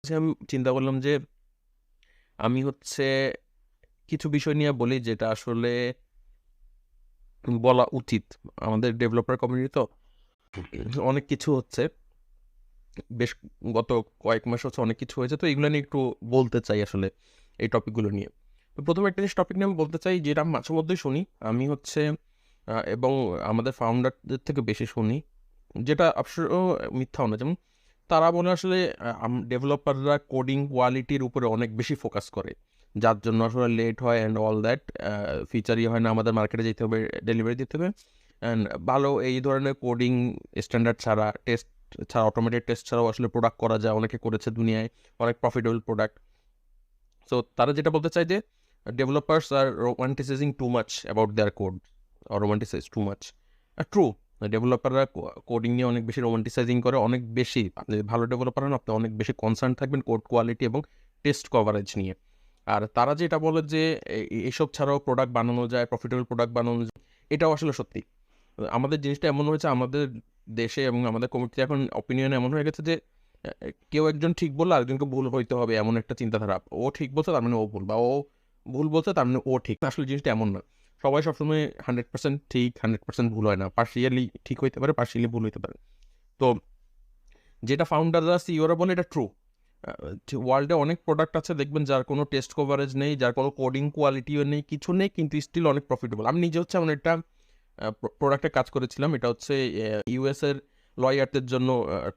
আমি চিন্তা করলাম যে আমি কিছু বিষয় নিয়ে বলি যেটা আসলে বলা উচিত। আমাদের ডেভেলপার কমিউনিটি তো অনেক কিছু হচ্ছে। বেশ গত কয়েক মাস হচ্ছে অনেক কিছু হয়েছে। তো এগুলো নিয়ে একটু বলতে চাই আসলে এই টপিকগুলো নিয়ে। তো ১ম একটা জিনিস টপিক নিয়ে আমি বলতে চাই যেটা আমি মাঝে মধ্যেই শুনি। আমি এবং আমাদের ফাউন্ডারদের থেকে বেশি শুনি। যেটা আসলেও মিথ্যাও না। যেমন তারা বলে আসলে ডেভেলপাররা কোডিং কোয়ালিটির উপরে অনেক বেশি ফোকাস করে। যার জন্য আসলে লেট হয় অ্যান্ড অল দ্যাট ফিচারই হয় না, আমাদের মার্কেটে যেতে হবে, ডেলিভারি দিতে হবে। অ্যান্ড ভালো এই ধরনের কোডিং স্ট্যান্ডার্ড ছাড়া, টেস্ট ছাড়া, অটোমেটেড টেস্ট ছাড়াও আসলে প্রোডাক্ট করা যায়। অনেকে করেছে দুনিয়ায়, অনেক প্রফিটেবল প্রোডাক্ট। সো তারা যেটা বলতে চায় যে developers are romanticising too much about their code, romanticise too much. True, ডেভেলপাররা কোডিং নিয়ে অনেক বেশি রোমান্টিসাইজিং করে, অনেক বেশি। আপনি ভালো ডেভেলপার হন, আপনি অনেক বেশি কনসার্ন থাকবেন কোড কোয়ালিটি এবং টেস্ট কভারেজ নিয়ে। আর তারা যেটা বলে যে এইসব ছাড়াও প্রোডাক্ট বানানো যায়, প্রফিটেবল প্রোডাক্ট বানানো যায়, এটাও আসলে সত্যি। আমাদের জিনিসটা এমন হয়েছে আমাদের দেশে এবং আমাদের কমিটিতে, এখন অপিনিয়ন এমন হয়ে গেছে যে কেউ একজন ঠিক বললে আরেকজনকে ভুল হইতে হবে, এমন একটা চিন্তাধারা। ও ঠিক বলছে তার মানে ও ভুল, বা ও ভুল বলছে তার মানে ও ঠিক। আসলে জিনিসটা এমন না। সবাই সবসময় 100% ঠিক, 100% ভুল হয় না। পার্শিয়ালি ঠিক হইতে পারে, পার্শিয়ালি ভুল হইতে পারে। তো যেটা ফাউন্ডাররা, সিইওরা বলে এটা ট্রু। ওয়ার্ল্ডে অনেক প্রোডাক্ট আছে দেখবেন যার কোনো টেস্ট কভারেজ নেই, যার কোনো কোডিং কোয়ালিটিও নেই, কিছু নেই, কিন্তু স্টিল অনেক প্রফিটেবল। আমি নিজে এমন একটা প্রোডাক্টে কাজ করেছিলাম। এটা ইউএস এর লয়ারদের জন্য,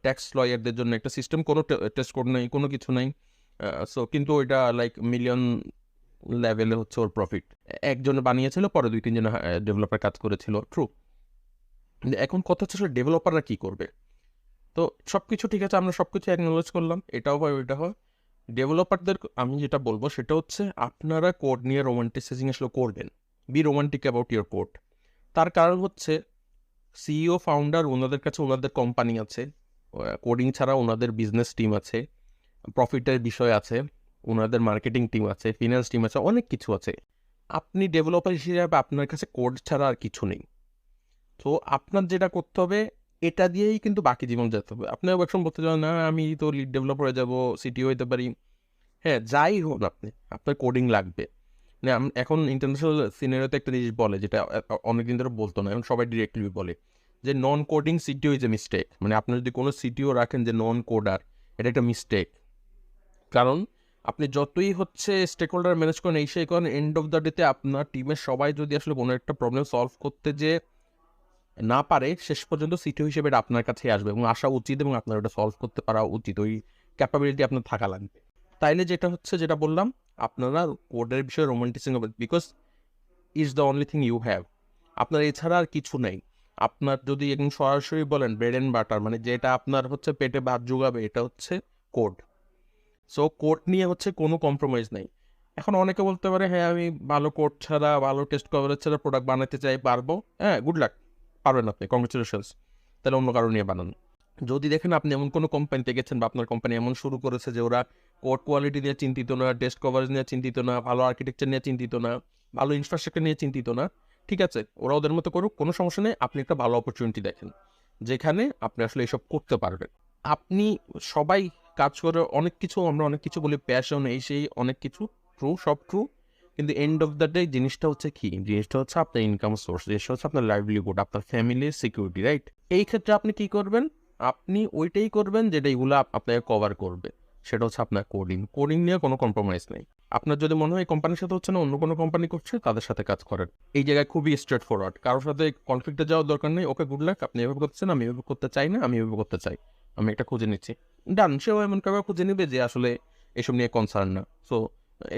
ট্যাক্স লয়ারদের জন্য একটা সিস্টেম। কোনো টেস্ট কোড নেই, কোনো কিছু নাই। সো কিন্তু ওইটা লাইক মিলিয়ন লেভেলে হচ্ছে ওর প্রফিট। একজন বানিয়েছিল, পরে ২-৩ জন ডেভেলপার কাজ করেছিল। ট্রু। এখন কথা হচ্ছে আসলে ডেভেলপাররা কি করবে। তো সবকিছু ঠিক আছে, আমরা সবকিছু অ্যাকনোলেজ করলাম, এটাও হয় ওইটা হয়। ডেভেলপারদের আমি যেটা বলবো সেটা হচ্ছে আপনারা কোড নিয়ে রোমান্টিসাইজিং আসলে করবেন। Be romantic about your code. তার কারণ হচ্ছে সিইও ফাউন্ডার, ওনাদের কাছে ওনাদের কোম্পানি আছে, কোডিং ছাড়া ওনাদের বিজনেস টিম আছে, প্রফিটের বিষয় আছে, ওনাদের মার্কেটিং টিম আছে, ফিনান্স টিম আছে, অনেক কিছু আছে। আপনি ডেভেলপার হিসেবে আপনার কাছে কোড ছাড়া আর কিছু নেই। তো আপনার যেটা করতে হবে, এটা দিয়েই কিন্তু বাকি জীবন যেতে হবে। আপনি একসময় বলতে চান না আমি তো লিড ডেভেলপার হয়ে যাবো, সিটিও হইতে পারি। হ্যাঁ, যাই হোক আপনি, আপনার কোডিং লাগবে। না, এখন ইন্টারন্যাশনাল সিনারিওতে একটা জিনিস বলে যেটা অনেকদিন ধরে বলতো না, এখন সবাই ডিরেক্টলি বলে যে নন coding CTO is a mistake. মানে আপনি যদি কোনো সিটিও রাখেন যে নন কোডার, এটা একটা মিস্টেক। কারণ আপনি যতই স্টেক হোল্ডার ম্যানেজ করেন, এই সেই করেন, এন্ড অফ দ্য ডেতে আপনার টিমের সবাই যদি আসলে কোনো একটা প্রবলেম সলভ করতে যে না পারে, শেষ পর্যন্ত সিটিও হিসেবে এটা আপনার কাছেই আসবে এবং আসা উচিত, এবং আপনার ওটা সলভ করতে পারা উচিত। ওই ক্যাপাবিলিটি আপনার থাকা লাগবে। তাইলে যেটা বললাম, আপনারা কোডের বিষয়ে রোমান্টিসিং হবে, because is the only thing you have. আপনার এছাড়া আর কিছু নেই। আপনার যদি একদম সরাসরি বলেন ব্রেড অ্যান্ড বাটার, মানে যেটা আপনার পেটে ভাত জোগাবে, এটা হচ্ছে কোড। সো কোড নিয়ে কোনো কম্প্রোমাইজ নেই। এখন অনেকে বলতে পারে হ্যাঁ আমি ভালো কোড ছাড়া, ভালো টেস্ট কভারেজ ছাড়া প্রোডাক্ট বানাতে চাই, পারবো। হ্যাঁ, গুড লাক, পারবেন আপনি, কংগ্রেচুলেশনস। তাহলে অন্য কারো নিয়ে বানান। যদি দেখেন আপনি এমন কোনো কোম্পানিতে গেছেন, বা আপনার কোম্পানি এমন শুরু করেছে যে ওরা কোড কোয়ালিটি নিয়ে চিন্তিত না, টেস্ট কভারেজ নিয়ে চিন্তিত না, ভালো আর্কিটেকচার নিয়ে চিন্তিত না, ভালো ইনফ্রাস্ট্রাকচার নিয়ে চিন্তিত না, ঠিক আছে, ওরা ওদের মতো করুক, কোনো সমস্যা নেই। আপনি একটা ভালো অপরচুনিটি দেখেন যেখানে আপনি আসলে এসব করতে পারবেন। আপনি সবাই কাজ করে অনেক কিছু, আমরা অনেক কিছু বলি প্যাশন, এই সেই অনেক কিছু, ট্রু, সব ট্রু। কিন্তু এন্ড অফ দ্য ডে জিনিসটা কি, জিনিসটা আপনার ইনকাম সোর্স, জিনিসটা আপনার লাইভলিহুড, আপনার ফ্যামিলির সিকিউরিটি, রাইট? এই ক্ষেত্রে আপনি কি করবেন? আপনি ওইটাই করবেন যেটা এগুলো আপনাকে কভার করবে। সেটা আপনার কোডিং। কোডিং নিয়ে কোনো কম্প্রোমাইজ নেই। আপনার যদি মনে হয় কোম্পানির সাথে হচ্ছে না, অন্য কোনো কোম্পানি করছে, তাদের সাথে কাজ করেন। এই জায়গায় খুবই স্ট্রেট ফরওয়ার্ড, কারোর সাথে কনফ্লিক্টে যাওয়ার দরকার নেই। ওকে, গুড লাক, আপনি এভাবে করতেছেন, আমি এভাবে করতে চাই না, আমি এভাবে করতে চাই, আমি একটা খুঁজে নিচ্ছি। ডান, সেও এমন কাউকে খুঁজে নিবে যে আসলে এসব নিয়ে কনসার্ন না। সো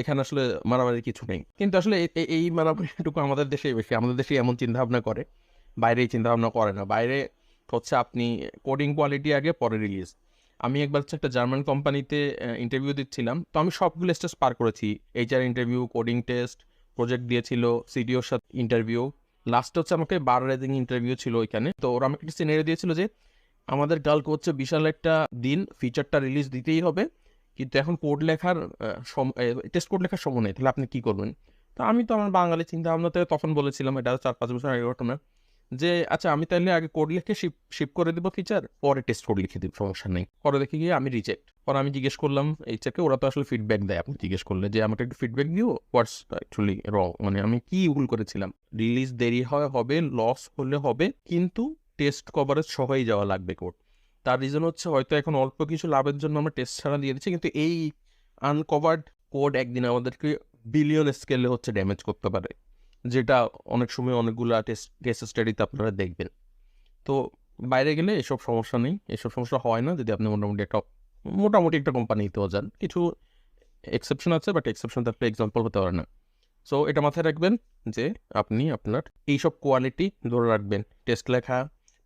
এখানে আসলে মারামারি কিছু নেই। কিন্তু আসলে এই মারামারিটুকু আমাদের দেশেই বেশি। আমাদের দেশে এমন চিন্তাভাবনা করে, বাইরে এই চিন্তাভাবনা করে না। বাইরে আপনি কোডিং কোয়ালিটি আগে, পরে রিলিজ। আমি একবার একটা জার্মান কোম্পানিতে ইন্টারভিউ দিচ্ছিলাম। তো আমি সবগুলো স্টেজ পার করেছি। HR interview, coding test, project দিয়েছিল, সিডিওর সাথে ইন্টারভিউ, লাস্টে আমাকে বার রেজিং ইন্টারভিউ ছিল ওইখানে। তো ওরা আমাকে একটা সিনারিও দিয়েছিল যে আমাদের কালকে বিশাল একটা দিন, ফিচারটা রিলিজ দিতেই হবে, কিন্তু এখন কোড লেখার টেস্ট কোড লেখার সময় নেই, তাহলে আপনি কি করবেন? তো আমি তো আমার বাঙালি চিন্তা ভাবনা থেকে তখন বলেছিলাম, এটা ৪-৫ বছর আগে ঘটনা, যে আচ্ছা আমি তাহলে আগে কোড লিখে শিপ করে দিব ফিচার, পরে টেস্ট কোড লিখে দিব, সমস্যা নেই। পরে দেখি গিয়ে আমি রিজেক্ট। পরে আমি জিজ্ঞেস করলাম এইচআরকে, ওরা তো আসলে ফিডব্যাক দেয়, আপনি জিজ্ঞেস করলে যে আমাকে একটু ফিডব্যাক দিও হোয়াটস অ্যাকচুয়ালি রং, মানে আমি কি ভুল করেছিলাম। রিলিজ দেরি হবে, লস হলে হবে, কিন্তু টেস্ট কভারেজ সবাই যাওয়া লাগবে কোড। তার রিজন হচ্ছে হয়তো এখন অল্প কিছু লাভের জন্য আমরা টেস্ট ছাড়া দিয়ে দিচ্ছি, কিন্তু এই আনকভার্ড কোড একদিন আমাদেরকে বিলিয়ন স্কেলে হচ্ছে ড্যামেজ করতে পারে, যেটা অনেক সময় অনেকগুলো কেস স্টাডিতে আপনারা দেখবেন। তো বাইরে গেলে এসব সমস্যা নেই, এসব সমস্যা হয় না যদি আপনি মোটামুটি একটা কোম্পানিতেও যান। কিছু এক্সেপশন আছে, বাট এক্সেপশন থাকলে এক্সাম্পল হতে পারে না। সো এটা মাথায় রাখবেন যে আপনি আপনার এইসব কোয়ালিটি ধরে রাখবেন। টেস্ট লেখা,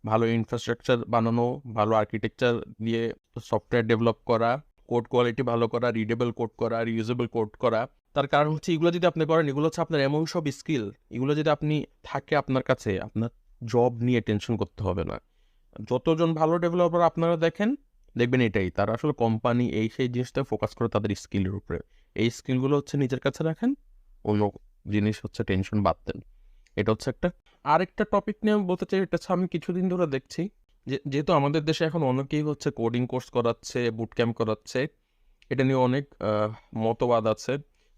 ভালো ইনফ্রাস্ট্রাকচার বানানো, ভালো আর্কিটেকচার দিয়ে সফটওয়্যার ডেভেলপ করা, কোড কোয়ালিটি ভালো করা, রিডেবল কোড করা, রিউজেবল কোড করা। তার কারণ হচ্ছে এগুলো যদি আপনি করেন, এগুলো হচ্ছে আপনার এমন সব স্কিল, এগুলো যদি আপনি থাকে আপনার কাছে, আপনার জব নিয়ে টেনশন করতে হবে না। যতজন ভালো ডেভেলপার আপনারা দেখবেন এটাই, তারা আসলে কোম্পানি এই সেই জিনিসটা ফোকাস করে তাদের স্কিলের উপরে। এই স্কিলগুলো হচ্ছে নিজের কাছে রাখেন, অন্য জিনিস হচ্ছে টেনশন বাদ দেন। এটা হচ্ছে একটা। আরেকটা টপিক নিয়ে আমি বলতে চাই, এটা হচ্ছে আমি কিছুদিন ধরে দেখছি যেহেতু আমাদের দেশে এখন অনেকেই হচ্ছে কোডিং কোর্স করাচ্ছে, বুট ক্যাম্প করাচ্ছে, এটা নিয়ে অনেক মতবাদ আছে।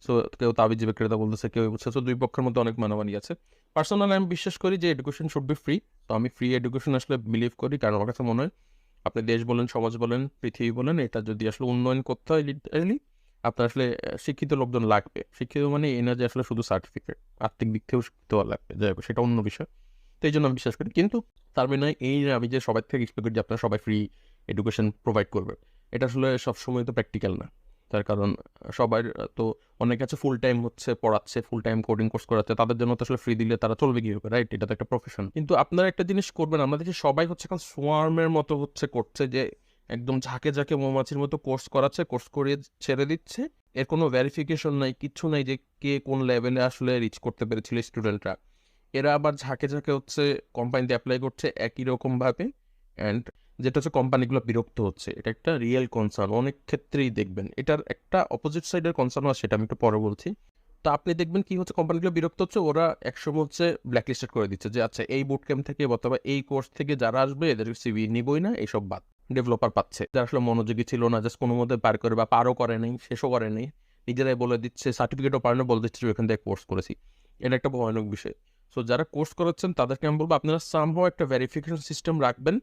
সো কেউ তাবিজ বিক্রেতা বলতেছে, কেউ বলছে, তো দুই পক্ষের মধ্যে অনেক মানামানি আছে। পার্সোনালি আমি বিশ্বাস করি যে এডুকেশন শুড বি ফ্রি। তো আমি ফ্রি এডুকেশন আসলে বিলিভ করি, কারণ আমার কাছে মনে হয় আপনি দেশ বলেন, সমাজ বলেন, পৃথিবী বলেন, এটা যদি আসলে উন্নয়ন করতে হয় লিটারালি আপনার আসলে শিক্ষিত লোকজন লাগবে। শিক্ষিত মানে এই না যে আসলে শুধু সার্টিফিকেট, আর্থিক দিক থেকেও শিক্ষিত হওয়া লাগবে, যাই হোক সেটা অন্য বিষয়। তো এই জন্য আমি বিশ্বাস করি, কিন্তু তার মানে এই না আমি যে সবাই থেকে এক্সপেক্ট করি যে আপনারা সবাই ফ্রি এডুকেশন প্রোভাইড করবে, এটা আসলে সবসময় তো প্র্যাকটিক্যাল না। তার কারণ সবার তো অনেক আছে ফুল টাইম হচ্ছে পড়াচ্ছে, ফুল টাইম কোডিং কোর্স করাচ্ছে, তাদের জন্য তো আসলে ফ্রি দিলে তারা চলবে কি হবে, রাইট? এটা তো একটা প্রফেশন। কিন্তু আপনারা একটা জিনিস করবেন, আমরা দেখি সবাই হচ্ছে এখন সোয়ার্মের মতো হচ্ছে করছে, যে একদম ঝাঁকে ঝাঁকে মৌমাছির মতো কোর্স করাচ্ছে, কোর্স করিয়ে ছেড়ে দিচ্ছে, এর কোনো ভেরিফিকেশন নাই, কিচ্ছু নাই যে কে কোন লেভেলে আসলে রিচ করতে পেরেছিল স্টুডেন্টরা। এরা আবার ঝাঁকে ঝাঁকে হচ্ছে কোম্পানিতে অ্যাপ্লাই করছে একই রকমভাবে, অ্যান্ড যেটা হচ্ছে কোম্পানিগুলো বিরক্ত হচ্ছে। এটা একটা রিয়েল কনসার্ন, অনেক ক্ষেত্রেই দেখবেন এটার একটা অপোজিট সাইডের কনসার্ন হয়, সেটা আমি একটু পরে বলছি। তো আপনি দেখবেন কি হচ্ছে, কোম্পানিগুলো বিরক্ত হচ্ছে, ওরা একসময় হচ্ছে ব্ল্যাকলিস্টেড করে দিচ্ছে যে আচ্ছা এই বুট ক্যাম্প থেকে অথবা এই কোর্স থেকে যারা আসবে এদের সিভি নিবই না, এইসব বাদ। ডেভেলপার পাচ্ছে যারা আসলে মনোযোগী ছিল না, জাস্ট কোনো মধ্যে পার করে বা পারও করে নাই, শেষও করে নাই, নিজেরাই বলে দিচ্ছে, সার্টিফিকেটও পারে না, বলে দিচ্ছে যে এখান থেকে কোর্স করেছি। এটা একটা ভয়ানক বিষয়। সো যারা কোর্স করাচ্ছেন তাদেরকে আমি বলবো আপনারা সামহাও একটা ভেরিফিকেশন সিস্টেম রাখবেন,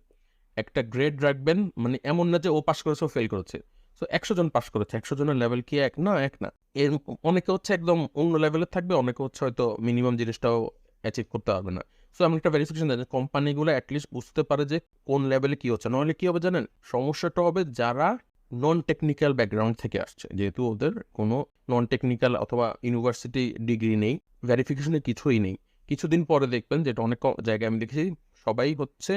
একটা গ্রেড রাখবেন। মানে এমন না যে ও পাস করেছে ও ফেল করেছে। সো 100 জন পাস করেছে, 100 জনের লেভেল কি এক না? এক না। এর অনেকে হচ্ছে একদম অন্য লেভেলে থাকবে, অনেকে হচ্ছে হয়তো মিনিমাম জিনিসটাও অ্যাচিভ করতে পারবে না। সো আমি একটা ভেরিফিকেশন দেয় কোম্পানিগুলো অ্যাটলিস্ট বুঝতে পারে যে কোন লেভেলে কি হচ্ছে। নাহলে কি হবে জানেন, সমস্যাটা হবে যারা নন টেকনিক্যাল ব্যাকগ্রাউন্ড থেকে আসছে, যেহেতু ওদের কোনো নন টেকনিক্যাল অথবা ইউনিভার্সিটি ডিগ্রি নেই, ভেরিফিকেশনে কিছুই নেই। কিছুদিন পরে দেখবেন, যেটা অনেক জায়গায় আমি দেখেছি, সবাই হচ্ছে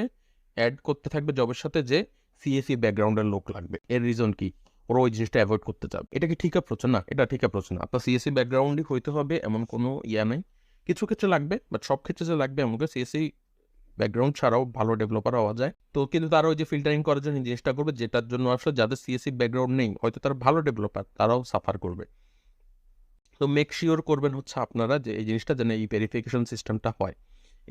অ্যাড করতে থাকবে জবের সাথে যে সিএসসি ব্যাকগ্রাউন্ডের লোক লাগবে। এর রিজন কি? ওরা ওই জিনিসটা অ্যাভয়েড করতে চাবে। এটা কি ঠিক অ্যাপ্রোচ? না, এটা ঠিক অ্যাপ্রোচ না। আপনার সিএসসি ব্যাকগ্রাউন্ডই হইতে হবে এমন কোনো ইয়া নেই। কিছু ক্ষেত্রে লাগবে, বাট সব ক্ষেত্রে যে লাগবে আমাকে সিএসসি ব্যাকগ্রাউন্ড ছাড়াও ভালো ডেভেলপার হওয়া যায়। তো কিন্তু তারা ওই যে ফিল্টারিং করার জন্য জিনিসটা করবে, যেটার জন্য আসলে যাদের সিএসসি ব্যাকগ্রাউন্ড নেই, হয়তো তারা ভালো ডেভেলপার, তারাও সাফার করবে। তো মেক শিওর করবেন হচ্ছে আপনারা যে এই জিনিসটা যেন, এই ভেরিফিকেশন সিস্টেমটা হয়,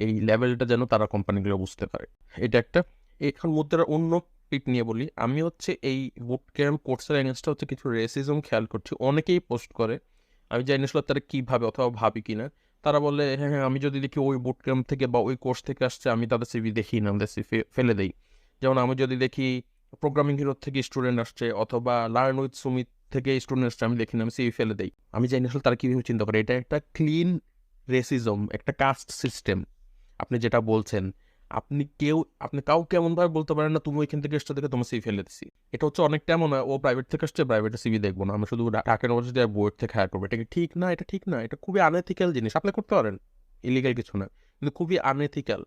এই লেভেলটা যেন তারা কোম্পানিগুলো বুঝতে পারে। এটা একটা। এখন মুদ্রার অন্য পিক নিয়ে বলি, আমি হচ্ছে এই বুট ক্যাম্প কোর্সের এগেনস্টে হচ্ছে কিছু রেসিজম খেয়াল করছি। অনেকেই পোস্ট করে, আমি জানি না আসলে তারা কীভাবে অথবা ভাবি কিনা। তারা বলে হ্যাঁ হ্যাঁ আমি যদি দেখি ওই বুট ক্যাম্প থেকে বা ওই কোর্স থেকে আসছে, আমি তাদের সিভি দেখি না, আমাদের সিভি ফেলে দেই। যেমন আমি যদি দেখি প্রোগ্রামিং হিরো থেকে স্টুডেন্ট আসছে অথবা লার্ন উইথ সুমিত থেকে স্টুডেন্ট আসছে, আমি দেখি না, আমি সিভি ফেলে দেই। আমি জানি আসলে তারা কীভাবে চিন্তা করে। এটা একটা ক্লিন রেসিজম, একটা কাস্ট সিস্টেম। আপনি যেটা বলছেন, আপনি কাউকে এমনভাবে বলতে পারেন না তুমি ওইখান থেকে এসছো দেখে তোমার সিভি ফেলে দিছি। এটা হচ্ছে অনেকটা এমন হয়, ও প্রাইভেট থেকে আসছে, প্রাইভেটের সিভি দেখবো না, আমি শুধু ঢাকা ইউনিভার্সিটি আর বোর্ড থেকে হায়ার করবো। এটা কি ঠিক না? এটা ঠিক না, এটা খুবই আনএথিক্যাল জিনিস। আপনি করতে পারেন, ইলিগাল কিছু না, কিন্তু খুবই আনএথিক্যাল।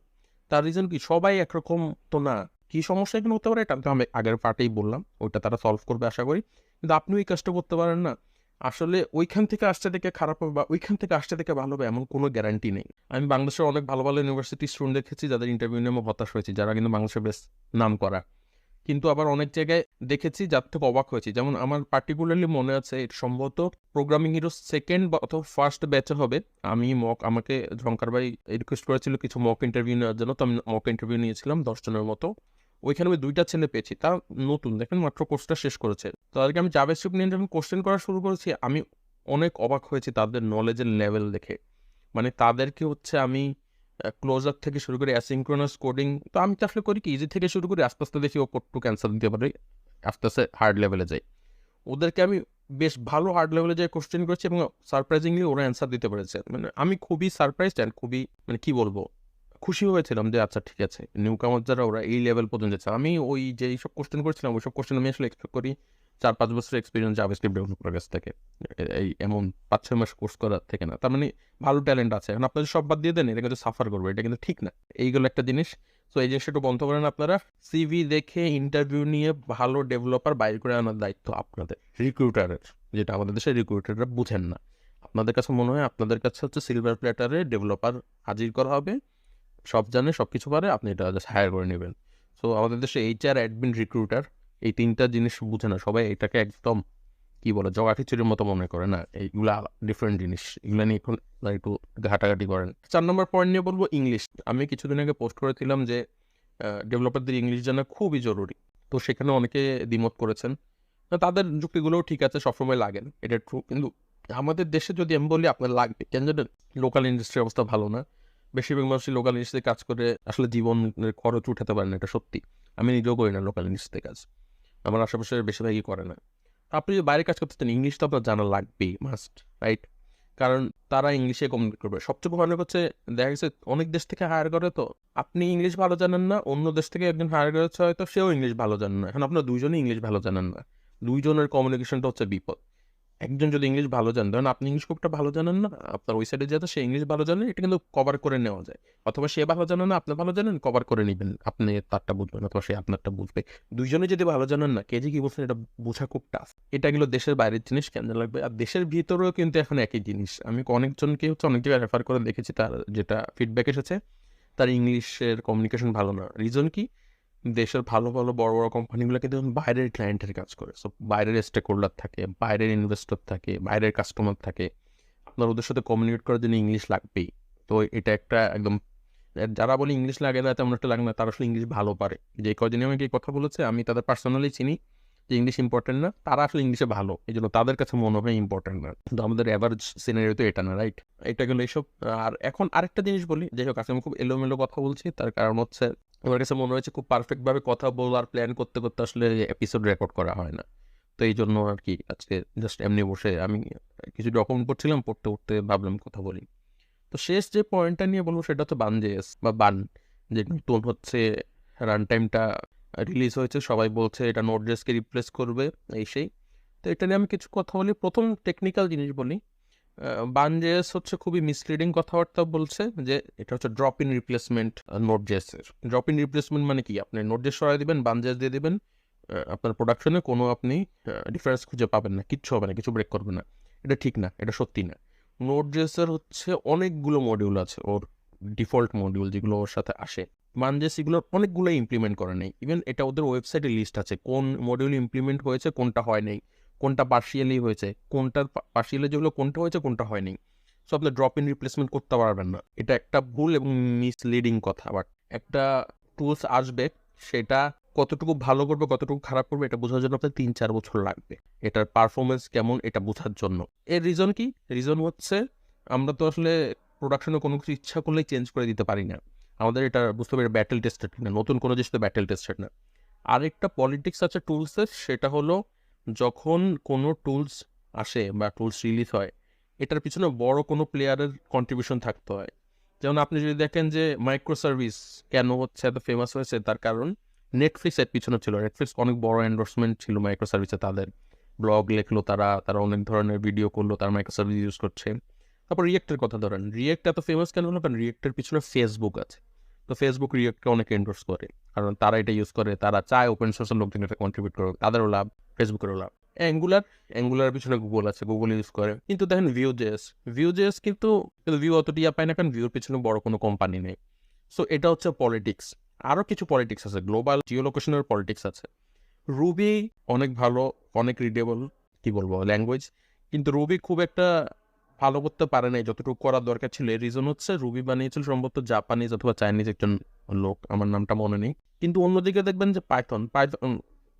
তার রিজন কি? সবাই একরকম তো না। কি সমস্যা এখানে হতে পারে, এটা তো আমি আগের পার্টেই বললাম, ওইটা তারা সলভ করবে আশা করি। কিন্তু আপনি ওই কাজটা করতে পারেন না। আসলে ওইখান থেকে আসতে দেখে খারাপ হবে বা ওইখান থেকে আসতে দেখে ভালো হবে এমন কোনো গ্যারান্টি নেই। আমি বাংলাদেশের অনেক ভালো ভালো ইউনিভার্সিটি স্টুডেন্ট দেখেছি যাদের ইন্টারভিউ নিয়ে আমি হতাশ হয়েছি, যারা কিন্তু বাংলাদেশের বেশ নাম করা। কিন্তু আবার অনেক জায়গায় দেখেছি যার থেকে অবাক হয়েছি। যেমন আমার পার্টিকুলারলি মনে আছে এটা সম্ভবত প্রোগ্রামিং হিরো সেকেন্ড বা অথবা ফার্স্ট ব্যাচে হবে। আমাকে ঝঙ্কার ভাই রিকোয়েস্ট করেছিল কিছু মক ইন্টারভিউ নেওয়ার জন্য, তো আমি মক ইন্টারভিউ নিয়েছিলাম 10 জনের মতো। ওইখানে আমি 2টা ছেলে পেয়েছি, তা নতুন, দেখেন মাত্র কোর্সটা শেষ করেছে। তাদেরকে আমি জাভাস্ক্রিপ্ট নিয়ে যখন কোশ্চেন করা শুরু করেছি, আমি অনেক অবাক হয়েছি তাদের নলেজের লেভেল দেখে। মানে তাদেরকে হচ্ছে আমি ক্লোজার থেকে শুরু করে অ্যাসিনক্রোনাস কোডিং, তো আমি তো আসলে করি কি ইজি থেকে শুরু করি, আস্তে আস্তে দেখি ও কতটুকু ক্যান্সার দিতে পারি, আস্তে আস্তে হার্ড লেভেলে যাই। ওদেরকে আমি বেশ ভালো হার্ড লেভেলে যাই কোশ্চেন করেছি এবং সারপ্রাইজিংলি ওরা অ্যান্সার দিতে পেরেছে। মানে আমি খুবই সারপ্রাইজড অ্যান্ড খুবই মানে কি বলবো খুশি হয়েছিলাম যে আচ্ছা ঠিক আছে, নিউ কামার যারা ওরা এই লেভেল পর্যন্ত যাচ্ছে। আমি ওই যে এইসব কোশ্চেন করেছিলাম ওইসব কোশ্চেন আমি আসলে এক্সপেক্ট করি 4-5 বছরের এক্সপিরিয়েন্স জাভাস্ক্রিপ্ট ডেভেলপারের কাছ থেকে, এই এমন 5-6 মাস কোর্স করার থেকে না। তার মানে ভালো ট্যালেন্ট আছে, এখন আপনাদের সব বাদ দিয়ে দেন, এটা কিন্তু সাফার করবে, এটা কিন্তু ঠিক না। এইগুলো একটা জিনিস। সো এই জিনিসটা একটু বন্ধ করেন আপনারা। সিভি দেখে ইন্টারভিউ নিয়ে ভালো ডেভেলপার বাইর করে আনার দায়িত্ব আপনাদের, রিক্রুটারের, যেটা আমাদের দেশের রিক্রুটাররা বুঝেন না। আপনাদের কাছে মনে হয় আপনাদের কাছে হচ্ছে সিলভার প্ল্যাটারে ডেভেলপার হাজির করা হবে, সব জানে সব কিছু পারে, আপনি এটা জাস্ট হায়ার করে নেবেন। সো আমাদের দেশে এইচআর, অ্যাডমিন, রিক্রুটার এই 3টা জিনিস বুঝে না সবাই, এটাকে একদম কি বলে জগা খিচুড়ির মতো মনে করে না, এইগুলা ডিফারেন্ট জিনিস, এগুলো নিয়ে এখন একটু ঘাটাঘাটি করেন। 4 নম্বর পয়েন্ট নিয়ে বলবো ইংলিশ। আমি কিছুদিন আগে পোস্ট করেছিলাম যে ডেভেলপারদের ইংলিশ জানা খুবই জরুরি, তো সেখানে অনেকে দ্বিমত করেছেন। তাদের যুক্তিগুলোও ঠিক আছে, সবসময় লাগেন, এটা ট্রু। কিন্তু আমাদের দেশে যদি আমি বলি আপনার লাগবে কেন জানেন, লোকাল ইন্ডাস্ট্রির অবস্থা ভালো না। বেশিরভাগ মানুষই লোকাল ইন্ডাস্ট্রিতে কাজ করে আসলে জীবনের খরচ উঠাতে পারে না, এটা সত্যি। আমি নিজেও করি না লোকাল ইন্ডাস্ট্রিতে কাজ, আমার আশেপাশে বেশিরভাগই করে না। আপনি যদি বাইরে কাজ করতে চান ইংলিশ তো আপনার জানা লাগবেই, মাস্ট, রাইট? কারণ তারা ইংলিশে কমিউনিকেট করবে। সবচেয়ে ভয়ানক হচ্ছে দেখা গেছে অনেক দেশ থেকে হায়ার করে, তো আপনি ইংলিশ ভালো জানেন না, অন্য দেশ থেকে একজন হায়ার করেছে হয়তো সেও ইংলিশ ভালো জানেন না, এখন আপনার দুইজনই ইংলিশ ভালো জানেন না, দুইজনের কমিউনিকেশনটা হচ্ছে বিপদ। একজন যদি ইংলিশ ভালো জানেন, ধরেন আপনি ইংলিশ খুব একটা ভালো জানেন না, আপনার ওই সাইডে যেহেতু সে ইংলিশ ভালো জানে, এটা কিন্তু কভার করে নেওয়া যায়। অথবা সে ভালো জানে না, আপনি ভালো জানেন, কভার করে নেবেন, আপনি তারটা বুঝবেন অথবা সে আপনারটা বুঝবে। দুইজনে যদি ভালো জানেন না, কে যে কি বলছেন এটা বোঝা খুব টাফ। এটা গেলো দেশের বাইরের জিনিস, কেন লাগবে। আর দেশের ভিতরেও কিন্তু এখন একই জিনিস, আমি অনেকজনকে হচ্ছে অনেক জায়গায় রেফার করে দেখেছি, তার যেটা ফিডব্যাক এসেছে তার ইংলিশের কমিউনিকেশন ভালো না। রিজন কি, দেশের ভালো ভালো বড় বড় কোম্পানিগুলো কিন্তু বাইরের ক্লায়েন্টের কাজ করে, সো বাইরের স্টেক হোল্ডার থাকে, বাইরের ইনভেস্টর থাকে, বাইরের কাস্টমার থাকে, আপনার ওদের সাথে কমিউনিকেট করার জন্য ইংলিশ লাগবেই। তো এটা একটা একদম, যারা বলে ইংলিশ লাগে না তেমন একটা লাগে না, তারা আসলে ইংলিশ ভালো পারে। যে কদিনে আমাকে এই কথা বলেছে আমি তাদের পার্সোনালি চিনি, যে ইংলিশ ইম্পর্টেন্ট না, তারা আসলে ইংলিশে ভালো, এই জন্য তাদের কাছে মনে হয় ইম্পর্টেন্ট না। কিন্তু আমাদের অ্যাভারেজ সিনারিও তো এটা না, রাইট? এটা গেলো এইসব। আর এখন আরেকটা জিনিস বলি, যাই হোক আজকে আমি খুব এলোমেলো কথা বলছি, তার কারণ হচ্ছে আমার কাছে মনে হয়েছে খুব পারফেক্টভাবে কথা বলার প্ল্যান করতে করতে আসলে এপিসোড রেকর্ড করা হয় না। তো এই জন্য আর কি আজকে জাস্ট এমনি বসে আমি কিছু ডকুমেন্ট পড়ছিলাম, পড়তে পড়তে ভাবলাম কথা বলি। তো শেষ যে পয়েন্টটা নিয়ে বলবো সেটা হচ্ছে বান.জেএস বা বান, যে নতুন হচ্ছে রান টাইমটা রিলিজ হয়েছে, সবাই বলছে এটা নোড.জেএসকে রিপ্লেস করবে, এই সেই। তো এটা নিয়ে আমি কিছু কথা বলি। প্রথম টেকনিক্যাল জিনিস বলি, বান.জেএস হচ্ছে খুবই মিসলিডিং কথাবার্তা বলছে যে এটা হচ্ছে ড্রপ ইন রিপ্লেসমেন্ট নোড.জেএস এর। ড্রপ ইন রিপ্লেসমেন্ট মানে কি, আপনি নোড.জেএস সরাই দিবেন, বান.জেএস দিয়ে দিবেন, আপনার প্রোডাকশনে কোনো আপনি ডিফারেন্স খুঁজে পাবেন না, কিচ্ছু হবে না, কিছু ব্রেক করবে না। এটা ঠিক না, এটা সত্যি না। নোড.জেএস এর হচ্ছে অনেকগুলো মডিউল আছে, ওর ডিফল্ট মডিউল যেগুলো ওর সাথে আসে। বান.জেএস এগুলোর অনেকগুলো ইমপ্লিমেন্ট করে নেই, ইভেন এটা ওদের ওয়েবসাইটে লিস্ট আছে কোন মডিউল ইমপ্লিমেন্ট হয়েছে, কোনটা হয় নাই, কোনটা পার্শিয়ালি হয়েছে, কোনটার পার্শিয়ালি যেগুলো কোনটা হয়েছে কোনটা হয়নি। সো আপনি ড্রপ ইন রিপ্লেসমেন্ট করতে পারবেন না, এটা একটা ভুল এবং মিসলিডিং কথা। বাট একটা টুলস আসবে, সেটা কতটুকু ভালো করবে কতটুকু খারাপ করবে এটা বোঝার জন্য আপনার 3-4 বছর লাগবে, এটার পারফরমেন্স কেমন এটা বোঝার জন্য। এর রিজন কি, রিজন হচ্ছে আমরা তো আসলে প্রোডাকশনে কোনো কিছু ইচ্ছা করলেই চেঞ্জ করে দিতে পারি না, আমাদের এটা বুঝতে পারি ব্যাটেল টেস্টেড না, নতুন কোনো জিনিস তো ব্যাটেল টেস্টেড না। আরেকটা পলিটিক্স আছে টুলসের, সেটা হলো যখন কোনো টুলস আসে বা টুলস রিলিজ হয়, এটার পিছনে বড় কোনো প্লেয়ারের কন্ট্রিবিউশন থাকতে হয়। যেমন আপনি যদি দেখেন যে মাইক্রো সার্ভিস কেন হচ্ছে এত ফেমাস হয়েছে, তার কারণ নেটফ্লিক্স এর পিছনে ছিল। নেটফ্লিক্স অনেক বড় এন্ডোর্সমেন্ট ছিল মাইক্রো সার্ভিসে, তাদের ব্লগ লেখলো, তারা অনেক ধরনের ভিডিও করলো, তারা মাইক্রো সার্ভিস ইউজ করছে। তারপর রিয়েক্টের কথা ধরেন, রিয়েক্ট এত ফেমাস কেন হলো, কারণ রিয়েক্টের পিছনে ফেসবুক আছে, তো ফেসবুক রিয়েক্টকে অনেক এন্ডোর্স করে, কারণ তারা এটা ইউজ করে, তারা চায় ওপেন সোর্সের লোকজন এটা কন্ট্রিবিউট করবে, তাদেরও লাভ, ফেসবুকেরও লাভ। অ্যাঙ্গুলার পিছনে গুগল আছে, গুগল ইউজ করে। কিন্তু দেখেন ভিউ.জেএস কিন্তু ভিউ অত টিয়া পায় না, কারণ ভিউর পিছনে বড় কোনো কোম্পানি নেই। সো এটা হচ্ছে পলিটিক্স। আরও কিছু পলিটিক্স আছে, গ্লোবাল জিওলোকেশনের পলিটিক্স আছে। রুবি অনেক ভালো, অনেক রিডেবল, কি বলবো, ল্যাঙ্গুয়েজ, কিন্তু রুবি খুব একটা ভালো করতে পারে নাই যতটুকু করার দরকার ছিল। এর রিজন হচ্ছে রুবি বানিয়েছিল সম্ভবত জাপানিজ অথবা চাইনিজ একজন লোক, আমার নামটা মনে নেই। কিন্তু অন্যদিকে দেখবেন যে পাইথন পাইথন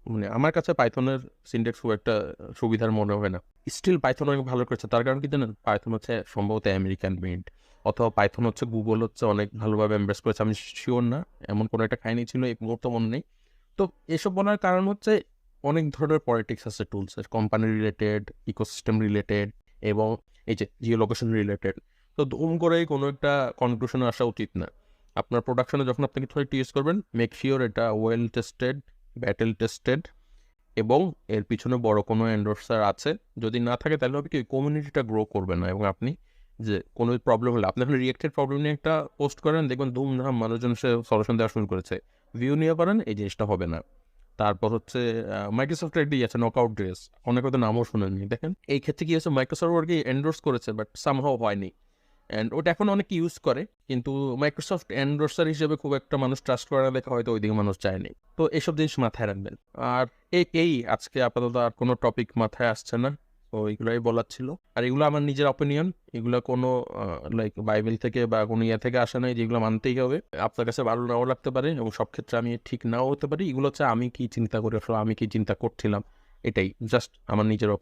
মানে আমার কাছে পাইথনের সিনট্যাক্স খুব একটা সুবিধার মনে হয় না। স্টিল পাইথন অনেক ভালো করেছে, তার কারণ কি জানেন, পাইথন হচ্ছে সম্ভবত আমেরিকান মেড, অথবা পাইথন হচ্ছে গুগল হচ্ছে অনেক ভালোভাবে এমব্রেস করেছে, আমি শিওর না, এমন কোনো একটা কাহিনী ছিল, এই মুহূর্তে মনে নেই। তো এসব বলার কারণ হচ্ছে অনেক ধরনের পলিটিক্স আছে, tools, company related, ecosystem related, এবং এই যে জিও লোকেশন রিলেটেড। তো ধুম করেই কোনো একটা কনক্লুশনে আসা উচিত না। আপনার প্রোডাকশনে যখন আপনি কিছু একটা ইউজ করবেন, মেক শিওর এটা ওয়েল টেস্টেড, ব্যাটেল টেস্টেড, এবং এর পিছনে বড় কোনো এন্ডোর্সার আছে। যদি না থাকে তাহলে হবে কি, কমিউনিটিটা গ্রো করবে না। এবং আপনি যে কোনো প্রবলেম হলে, আপনি এখন রিয়েক্টেড প্রবলেম নিয়ে একটা পোস্ট করেন, দেখবেন ধুমধাম মানুষজন সে সলিউশন দেওয়া শুরু করেছে, ভিউ নিয়ে পারেন, এই জিনিসটা হবে না। তারপর হচ্ছে মাইক্রোসফট একটি আছে নকআউট ড্রেস, অনেক হয়তো নামও শুনেননি। দেখেন এই ক্ষেত্রে কি হচ্ছে, মাইক্রোসফট ওয়ার্কে এন্ডোর্স করেছে বাট সামহাও হয়নি, অ্যান্ড ওটা এখন অনেকে ইউজ করে, কিন্তু মাইক্রোসফট এন্ডোর্সার হিসেবে খুব একটা মানুষ ট্রাস্ট করে না দেখা হয়তো ওইদিকে মানুষ চায়নি। তো এসব জিনিস মাথায় রাখবেন। আর এই আজকে আপাতত আর কোনো টপিক মাথায় আসছে না, তো এগুলোই বলার ছিল। আর এগুলো আমার নিজের অপিনিয়ন, এগুলো কোনো লাইক বাইবেল থেকে বা কোনো ইয়ে থেকে আসে নাই, যেগুলো মানতেই হবে। আপনার কাছে ভালো নাও লাগতে পারে, এবং সব ক্ষেত্রে আমি ঠিক নাও হতে পারি। এগুলো হচ্ছে আমি কি চিন্তা করি, আসলে আমি কি চিন্তা করছিলাম, এটাই জাস্ট আমার নিজের অপিনিয়ন।